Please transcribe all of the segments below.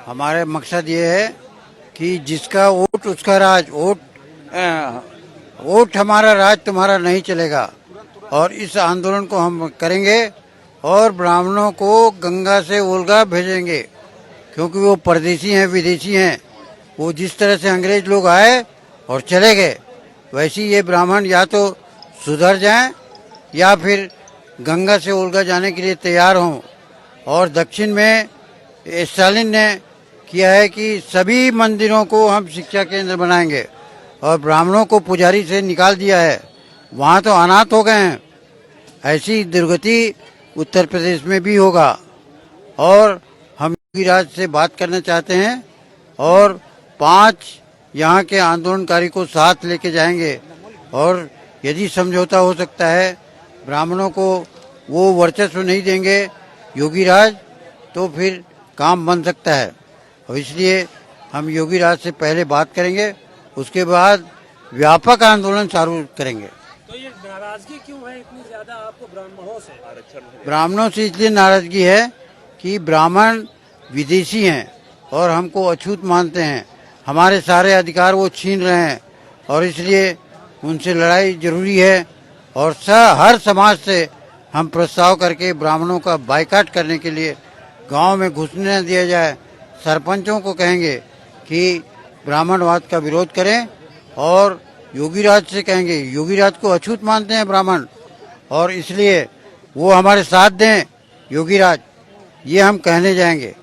हमारे मकसद ये है कि जिसका वोट उसका राज, वोट हमारा राज तुम्हारा नहीं चलेगा। और इस आंदोलन को हम करेंगे और ब्राह्मणों को गंगा से वोल्गा भेजेंगे, क्योंकि वो परदेसी हैं, विदेशी हैं। वो जिस तरह से अंग्रेज लोग आए और चले गए, वैसे ही ये ब्राह्मण या तो सुधर जाएं या फिर गंगा से वोल्गा जाने के लिए तैयार हों। और दक्षिण में स्टालिन ने किया है कि सभी मंदिरों को हम शिक्षा केंद्र बनाएंगे, और ब्राह्मणों को पुजारी से निकाल दिया है, वहाँ तो अनाथ हो गए हैं। ऐसी दुर्गति उत्तर प्रदेश में भी होगा। और हम योगी राज से बात करना चाहते हैं और 5 यहाँ के आंदोलनकारी को साथ लेके जाएंगे, और यदि समझौता हो सकता है, ब्राह्मणों को वो वर्चस्व नहीं देंगे योगी राज, तो फिर काम बन सकता है। और इसलिए हम योगी राज से पहले बात करेंगे, उसके बाद व्यापक आंदोलन चालू करेंगे। तो ये नाराजगी क्यों है इतनी ज्यादा आपको ब्राह्मणों से? ब्राह्मणों से इसलिए नाराजगी है कि ब्राह्मण विदेशी हैं और हमको अछूत मानते हैं। हमारे सारे अधिकार वो छीन रहे हैं, और इसलिए उनसे लड़ाई जरूरी है। और हर समाज से हम प्रस्ताव करके ब्राह्मणों का बाइकाट करने के लिए गांव में घुसने न दिया जाए। सरपंचों को कहेंगे कि ब्राह्मणवाद का विरोध करें, और योगी राज से कहेंगे, योगी राज को अछूत मानते हैं ब्राह्मण, और इसलिए वो हमारे साथ दें योगी राज, ये हम कहने जाएंगे।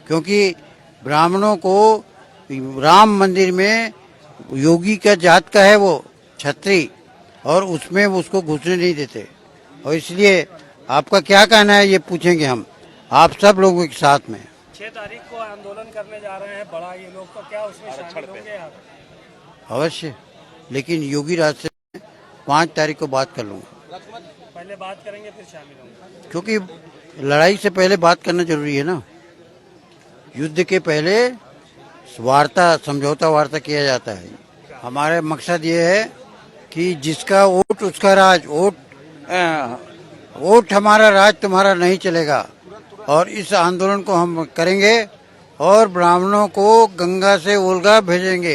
क्योंकि ब्राह्मणों को राम मंदिर में योगी का जात का है वो छत्री, और उसमें उसको घुसने नहीं देते। और इसलिए आपका क्या कहना है ये पूछेंगे हम आप सब लोगों के साथ में। 6 तारीख को आंदोलन करने जा रहे हैं बड़ा ये लोग, तो क्या उसमें शामिल होंगे आप? अवश्य, लेकिन योगी राज से 5 तारीख को बात कर लूँगा। पहले बात करेंगे फिर शामिल होंगे, क्योंकि लड़ाई से पहले बात करना जरूरी है ना। युद्ध के पहले वार्ता, समझौता वार्ता किया जाता है। हमारे मकसद ये है कि जिसका वोट उसका राज, वोट हमारा राज तुम्हारा नहीं चलेगा। और इस आंदोलन को हम करेंगे और ब्राह्मणों को गंगा से वोल्गा भेजेंगे,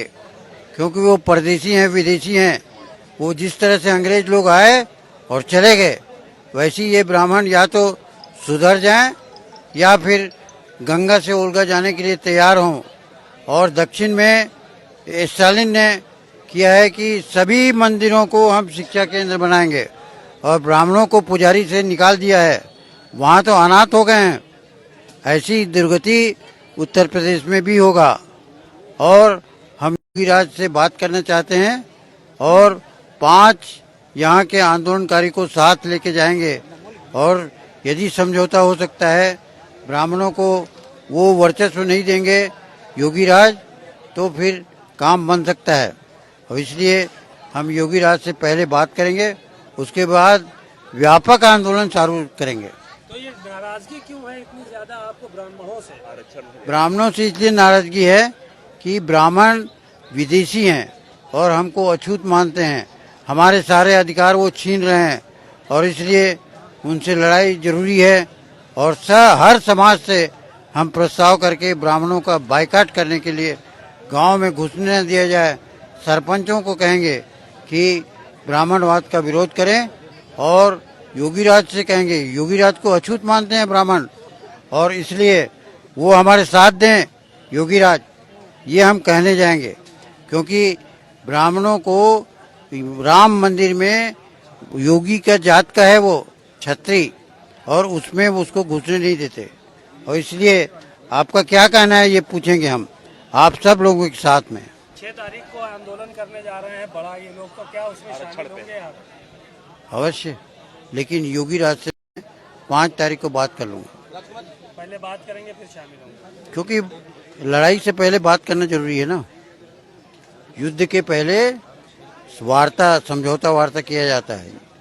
क्योंकि वो परदेसी हैं, विदेशी हैं। वो जिस तरह से अंग्रेज लोग आए और चले गए, वैसे ही ये ब्राह्मण या तो सुधर जाएं या फिर गंगा से वोल्गा जाने के लिए तैयार हों। और दक्षिण में स्टालिन ने किया है कि सभी मंदिरों को हम शिक्षा केंद्र बनाएंगे, और ब्राह्मणों को पुजारी से निकाल दिया है, वहाँ तो अनाथ हो गए हैं। ऐसी दुर्गति उत्तर प्रदेश में भी होगा। और हम योगी राज से बात करना चाहते हैं और 5 यहाँ के आंदोलनकारी को साथ लेके जाएंगे, और यदि समझौता हो सकता है, ब्राह्मणों को वो वर्चस्व नहीं देंगे योगी राज, तो फिर काम बन सकता है। और इसलिए हम योगी राज से पहले बात करेंगे, उसके बाद व्यापक आंदोलन चालू करेंगे। तो ये नाराजगी क्यों है इतनी ज्यादा आपको ब्राह्मणों से? ब्राह्मणों से इसलिए नाराजगी है कि ब्राह्मण विदेशी हैं और हमको अछूत मानते हैं। हमारे सारे अधिकार वो छीन रहे हैं, और इसलिए उनसे लड़ाई जरूरी है। और हर समाज से हम प्रस्ताव करके ब्राह्मणों का बाइकाट करने के लिए गांव में घुसने न दिया जाए। सरपंचों को कहेंगे कि ब्राह्मणवाद का विरोध करें, और योगी राज से कहेंगे, योगी राज को अछूत मानते हैं ब्राह्मण, और इसलिए वो हमारे साथ दें योगी राज, ये हम कहने जाएंगे। क्योंकि ब्राह्मणों को राम मंदिर में योगी का जात का है वो छत्री, और उसमें उसको घुसने नहीं देते। और इसलिए आपका क्या कहना है ये पूछेंगे हम आप सब लोगों के साथ में। 6 तारीख को आंदोलन करने जा रहे हैं बड़ा ये लोग, तो क्या उसमें शामिल होंगे आप? अवश्य, लेकिन योगी राज से 5 तारीख को बात कर लूँगा। पहले बात करेंगे फिर शामिल होंगे, क्योंकि लड़ाई से पहले बात करना जरूरी है ना। युद्ध के पहले वार्ता, समझौता वार्ता किया जाता है।